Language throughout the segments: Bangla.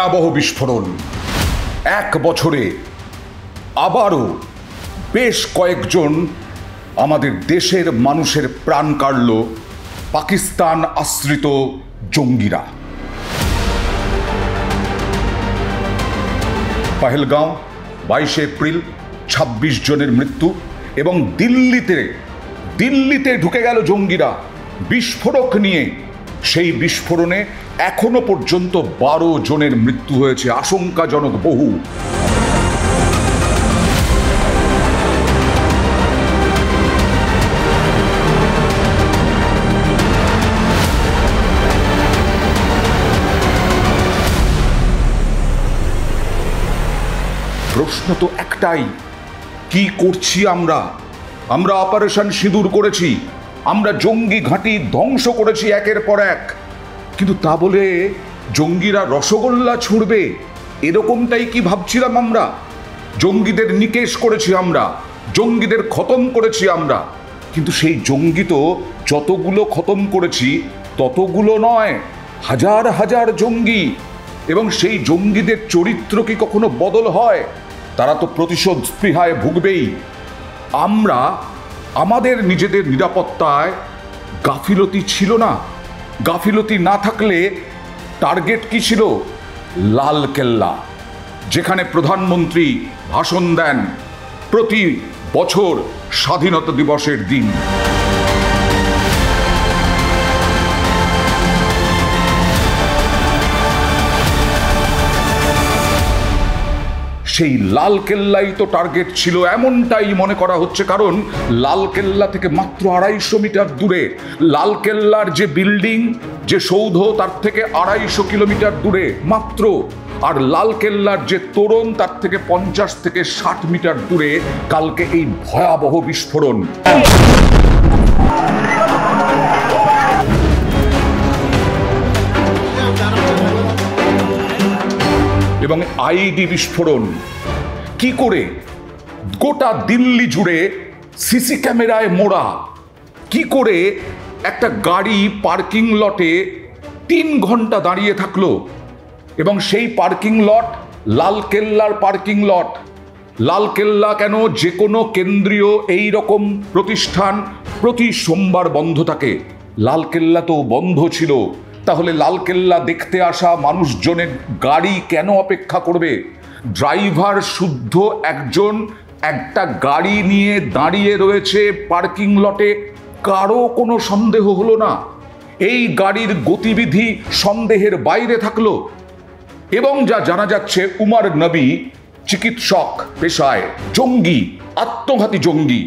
ভয়াবহ বিস্ফোরণ। এক বছরে আবারও বেশ কয়েকজন আমাদের দেশের মানুষের প্রাণ কাড়ল পাকিস্তান আশ্রিত জঙ্গিরা। পহেলগাঁও 22 এপ্রিল 26 জনের মৃত্যু, এবং দিল্লিতে ঢুকে গেল জঙ্গিরা বিস্ফোরক নিয়ে। সেই বিস্ফোরণে এখনো পর্যন্ত 12 জনের মৃত্যু হয়েছে, আশঙ্কাজনক বহু। প্রশ্ন তো একটাই, কি করছি আমরা? আমরা অপারেশন সিঁদুর করেছি, আমরা জঙ্গি ঘাঁটি ধ্বংস করেছি একের পর এক, কিন্তু তা বলে জঙ্গিরা রসগোল্লা ছুড়বে এরকমটাই কি ভাবছিলাম আমরা? জঙ্গিদের নিকেশ করেছি আমরা, জঙ্গিদের খতম করেছি আমরা, কিন্তু সেই জঙ্গি তো যতগুলো খতম করেছি ততগুলো নয়, হাজার হাজার জঙ্গি। এবং সেই জঙ্গিদের চরিত্র কি কখনো বদল হয়? তারা তো প্রতিশোধ স্পৃহায় ভুগবেই। আমরা আমাদের নিজেদের নিরাপত্তায় গাফিলতি ছিল না। গাফিলতি না থাকলে টার্গেট কি ছিল? লালকেল্লা, যেখানে প্রধানমন্ত্রী ভাষণ দেন প্রতি বছর স্বাধীনতা দিবসের দিন। সেই লালকেল্লাই তো টার্গেট ছিল, এমনটাই মনে করা হচ্ছে, কারণ লালকেল্লা থেকে মাত্র 250 মিটার দূরে, লালকেল্লার যে বিল্ডিং, যে সৌধ, তার থেকে 250 কিলোমিটার দূরে মাত্র, আর লালকেল্লার যে তোরণ তার থেকে 50 থেকে 60 মিটার দূরে কালকে এই ভয়াবহ বিস্ফোরণ। এবং আইডি বিস্ফোরণ কি করে? গোটা দিল্লি জুড়ে সিসি ক্যামেরায় মোড়া। কি করে একটা গাড়ি পার্কিং লটে 3 ঘন্টা দাঁড়িয়ে থাকলো, এবং সেই পার্কিং লট লালকেল্লার পার্কিং লট। লালকেল্লা কেন, যে কোনো কেন্দ্রীয় এই রকম প্রতিষ্ঠান প্রতি সোমবার বন্ধ থাকে, লালকেল্লা তো বন্ধ ছিল। তাহলে লালকেল্লা দেখতে আসা মানুষজনের গাড়ি কেন অপেক্ষা করবে? ড্রাইভার শুদ্ধ একজন একটা গাড়ি নিয়ে দাঁড়িয়ে রয়েছে পার্কিং লটে, কারো কোনো সন্দেহ হলো না। এই গাড়ির গতিবিধি সন্দেহের বাইরে থাকলো। এবং যা জানা যাচ্ছে, উমর নবী চিকিৎসক পেশায়, জঙ্গি, আত্মঘাতী জঙ্গি।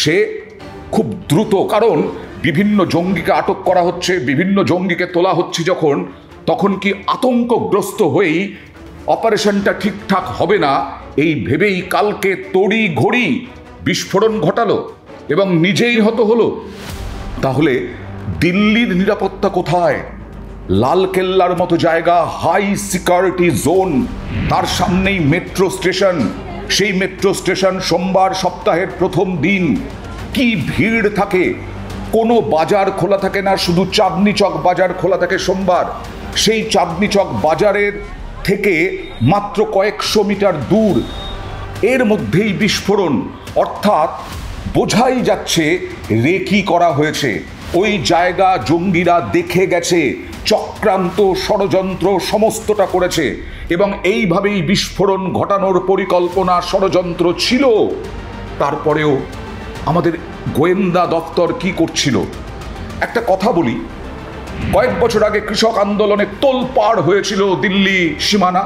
সে খুব দ্রুত, কারণ বিভিন্ন জঙ্গিকে আটক করা হচ্ছে, বিভিন্ন জঙ্গিকে তোলা হচ্ছে যখন, তখন কি আতঙ্কগ্রস্ত হয়েই অপারেশনটা ঠিকঠাক হবে না এই ভেবেই কালকে তড়ি ঘড়ি বিস্ফোরণ ঘটালো এবং নিজেই হত হলো। তাহলে দিল্লির নিরাপত্তা কোথায়? লালকেল্লার মতো জায়গা, হাই সিকিউরিটি জোন, তার সামনেই মেট্রো স্টেশন। সেই মেট্রো স্টেশন সোমবার সপ্তাহের প্রথম দিন কি ভিড় থাকে! কোনো বাজার খোলা থাকে না, শুধু চাঁদনি চক বাজার খোলা থাকে সোমবার। সেই চাঁদনি চক বাজারের থেকে মাত্র কয়েকশো মিটার দূর, এর মধ্যেই বিস্ফোরণ। অর্থাৎ বোঝাই যাচ্ছে রেকি করা হয়েছে। ওই জায়গা জঙ্গিরা দেখে গেছে, চক্রান্ত ষড়যন্ত্র সমস্তটা করেছে, এবং এইভাবেই বিস্ফোরণ ঘটানোর পরিকল্পনা ষড়যন্ত্র ছিল। তারপরেও আমাদের গোয়েন্দা দপ্তর কি করছিল? একটা কথা বলি, কয়েক বছর আগে কৃষক আন্দোলনে তোলপাড় হয়েছিল দিল্লি সীমানা।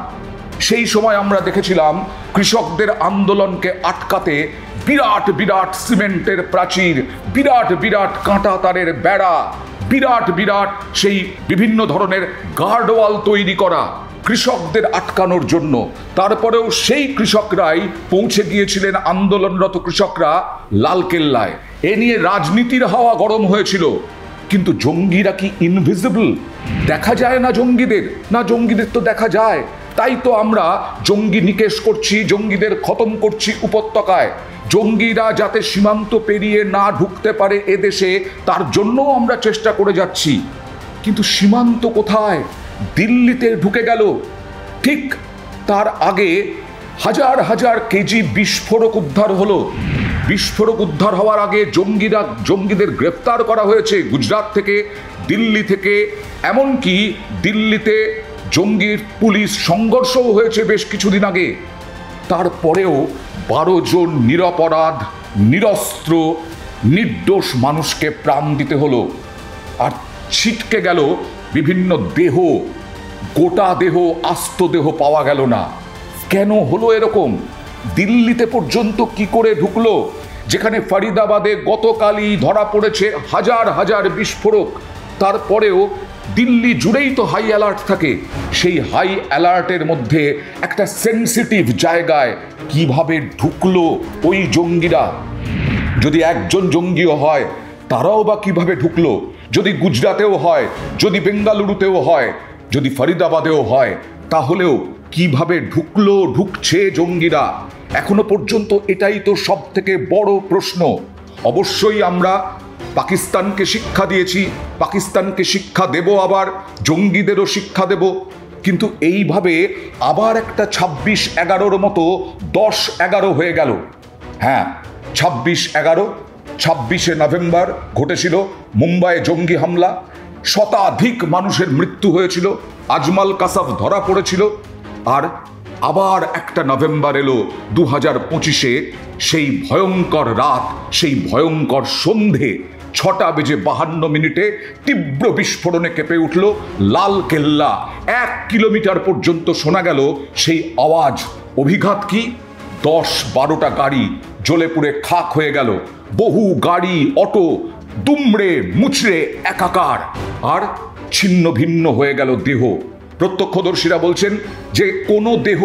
সেই সময় আমরা দেখেছিলাম কৃষকদের আন্দোলনকে আটকাতে বিরাট বিরাট সিমেন্টের প্রাচীর, বিরাট বিরাট কাঁটা তারের বেড়া, বিরাট বিরাট সেই বিভিন্ন ধরনের গার্ডওয়াল তৈরি করা কৃষকদের আটকানোর জন্য। তারপরেও সেই কৃষকরাই পৌঁছে গিয়েছিলেন, আন্দোলনরত কৃষকরা, লালকেল্লায়। এ নিয়ে রাজনীতির হাওয়া গরম হয়েছিল। কিন্তু জঙ্গিরা কি ইনভিজিবল? দেখা যায় না জঙ্গিদের? না, জঙ্গিদের তো দেখা যায়। তাই তো আমরা জঙ্গি নিকেশ করছি, জঙ্গিদের খতম করছি উপত্যকায়। জঙ্গিরা যাতে সীমান্ত পেরিয়ে না ঢুকতে পারে এদেশে, তার জন্য আমরা চেষ্টা করে যাচ্ছি। কিন্তু সীমান্ত কোথায়? দিল্লিতে ঢুকে গেল। ঠিক তার আগে হাজার হাজার কেজি বিস্ফোরক উদ্ধার হলো। বিস্ফোরক উদ্ধার হওয়ার আগে জঙ্গিদের গ্রেফতার করা হয়েছে গুজরাট থেকে, দিল্লি থেকে, এমনকি দিল্লিতে জঙ্গির পুলিশ সংঘর্ষও হয়েছে বেশ কিছুদিন আগে। তারপরেও 12 জন নিরপরাধ, নিরস্ত্র, নির্দোষ মানুষকে প্রাণ দিতে হলো। আর ছিটকে গেল বিভিন্ন দেহ, গোটা দেহ, আস্ত দেহ পাওয়া গেল না। কেন হলো এরকম? দিল্লিতে পর্যন্ত কি করে ঢুকলো, যেখানে ফরিদাবাদে গতকালই ধরা পড়েছে হাজার হাজার বিস্ফোরক? তারপরেও দিল্লি জুড়েই তো হাই অ্যালার্ট থাকে। সেই হাই অ্যালার্টের মধ্যে একটা সেন্সিটিভ জায়গায় কিভাবে ঢুকলো ওই জঙ্গিরা? যদি একজন জঙ্গিও হয়, তারাও বা কিভাবে ঢুকলো? যদি গুজরাটেও হয়, যদি বেঙ্গালুরুতেও হয়, যদি ফরিদাবাদেও হয়, তাহলেও কিভাবে ঢুকছে জঙ্গিরা? এখনো পর্যন্ত এটাই তো সব থেকে বড় প্রশ্ন। অবশ্যই আমরা পাকিস্তানকে শিক্ষা দিয়েছি, পাকিস্তানকে শিক্ষা দেব, আবার জঙ্গিদেরও শিক্ষা দেব। কিন্তু এইভাবে আবার একটা 26-11 মতো 10-11 হয়ে গেল। হ্যাঁ, 26 নভেম্বর ঘটেছিল মুম্বাইয়ে জঙ্গি হামলা, শতাধিক মানুষের মৃত্যু হয়েছিল, আজমাল কাসাব ধরা পড়েছিল। আর আবার একটা নভেম্বর এলো 2025-এ, সেই ভয়ঙ্কর রাত, সেই ভয়ঙ্কর সন্ধে 6:52 তীব্র বিস্ফোরণে কেঁপে উঠল লাল কেল্লা। 1 কিলোমিটার পর্যন্ত শোনা গেল সেই আওয়াজ। অভিঘাত কি? 10-12টা গাড়ি জ্বলে পুড়ে খাক হয়ে গেল। বহু গাড়ি, অটো দুমড়ে মুচড়ে একাকার, আর ছিন্ন ভিন্ন হয়ে গেল দেহ। প্রত্যক্ষদর্শীরা বলছেন যে কোনো দেহ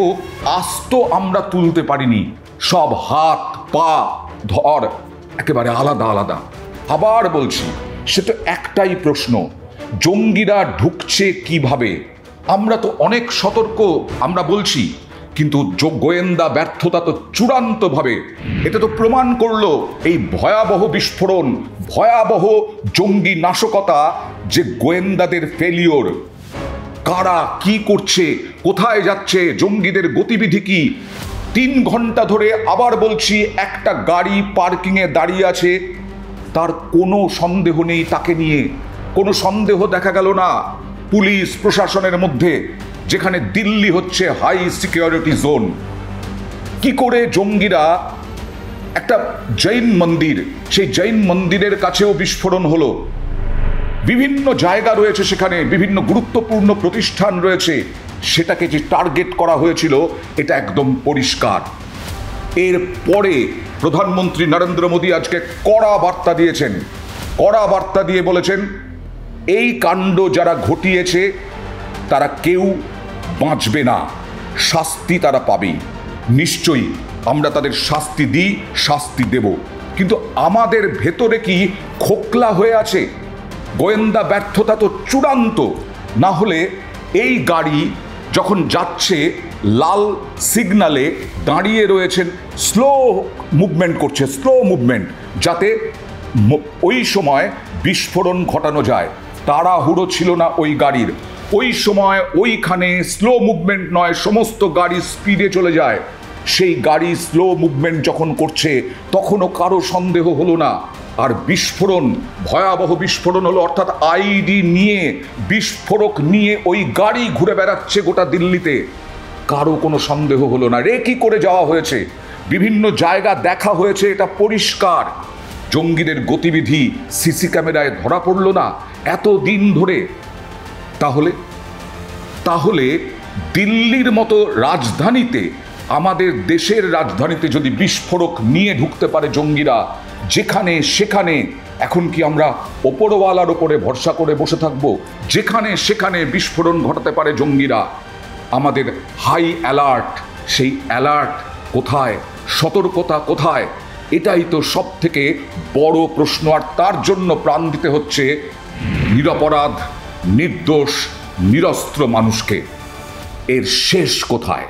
আস্ত আমরা তুলতে পারিনি, সব হাত, পা, ধর একেবারে আলাদা আলাদা। আবার বলছি, সে তো একটাই প্রশ্ন, জঙ্গিরা ঢুকছে কিভাবে? আমরা তো অনেক সতর্ক আমরা বলছি, কিন্তু গোয়েন্দা ব্যর্থতা তো চূড়ান্তভাবে এটা তো প্রমাণ করলো। এই ভয়াবহ বিস্ফোরণ, ভয়াবহ জঙ্গি নাশকতা, যে গোয়েন্দাদের ফেলিওর। কারা কি করছে, কোথায় যাচ্ছে, জঙ্গিদের গতিবিধি কি? 3 ঘন্টা ধরে, আবার বলছি, একটা গাড়ি পার্কিংয়ে দাঁড়িয়ে আছে, তার কোনো সন্দেহ নেই তাকে নিয়ে, কোনো সন্দেহ দেখা গেল না পুলিশ প্রশাসনের মধ্যে, যেখানে দিল্লি হচ্ছে হাই সিকিউরিটি জোন। কি করে জঙ্গিরা একটা জৈন মন্দির, সেই জৈন মন্দিরের কাছেও বিস্ফোরণ হলো। বিভিন্ন জায়গা রয়েছে সেখানে, বিভিন্ন গুরুত্বপূর্ণ প্রতিষ্ঠান রয়েছে, সেটাকে যে টার্গেট করা হয়েছিল এটা একদম পরিষ্কার। এরপরে প্রধানমন্ত্রী নরেন্দ্র মোদী আজকে কড়া বার্তা দিয়েছেন। কড়া বার্তা দিয়ে বলেছেন, এই কাণ্ড যারা ঘটিয়েছে তারা কেউ বাঁচবে না, শাস্তি তারা পাবেই। নিশ্চয়ই আমরা তাদের শাস্তি দিই, শাস্তি দেব। কিন্তু আমাদের ভেতরে কি খোকলা হয়ে আছে? গোয়েন্দা ব্যর্থতা তো চূড়ান্ত। না হলে এই গাড়ি যখন যাচ্ছে লাল সিগনালে দাঁড়িয়ে রয়েছেন, স্লো মুভমেন্ট করছে, স্লো মুভমেন্ট, যাতে ওই সময় বিস্ফোরণ ঘটানো যায়। তাড়াহুড়ো ছিল না ওই গাড়ির। ওই সময় ওইখানে স্লো মুভমেন্ট নয়, সমস্ত গাড়ি স্পিডে চলে যায়। সেই গাড়ি স্লো মুভমেন্ট যখন করছে তখনও কারো সন্দেহ হলো না। আর বিস্ফোরণ, ভয়াবহ বিস্ফোরণ হলো, অর্থাৎ আইডি নিয়ে, বিস্ফোরক নিয়ে ওই গাড়ি ঘুরে বেড়াচ্ছে গোটা দিল্লিতে। কারো কোনো সন্দেহ হলো না। রেকি করে যাওয়া হয়েছে, বিভিন্ন জায়গা দেখা হয়েছে, এটা পরিষ্কার। জঙ্গিদের গতিবিধি সিসি ক্যামেরায় ধরা পড়ল না এত দিন ধরে। তাহলে দিল্লির মতো রাজধানীতে, আমাদের দেশের রাজধানীতে যদি বিস্ফোরক নিয়ে ঢুকতে পারে জঙ্গিরা, যেখানে সেখানে, এখন কি আমরা ওপরওয়ালার ওপরে ভরসা করে বসে থাকবো? যেখানে সেখানে বিস্ফোরণ ঘটাতে পারে জঙ্গিরা। আমাদের হাই অ্যালার্ট, সেই অ্যালার্ট কোথায়, সতর্কতা কোথায়? এটাই তো সব থেকে বড় প্রশ্ন। আর তার জন্য প্রাণ দিতে হচ্ছে নিরপরাধ, নির্দোষ, নিরস্ত্র মানুষকে। এর শেষ কোথায়?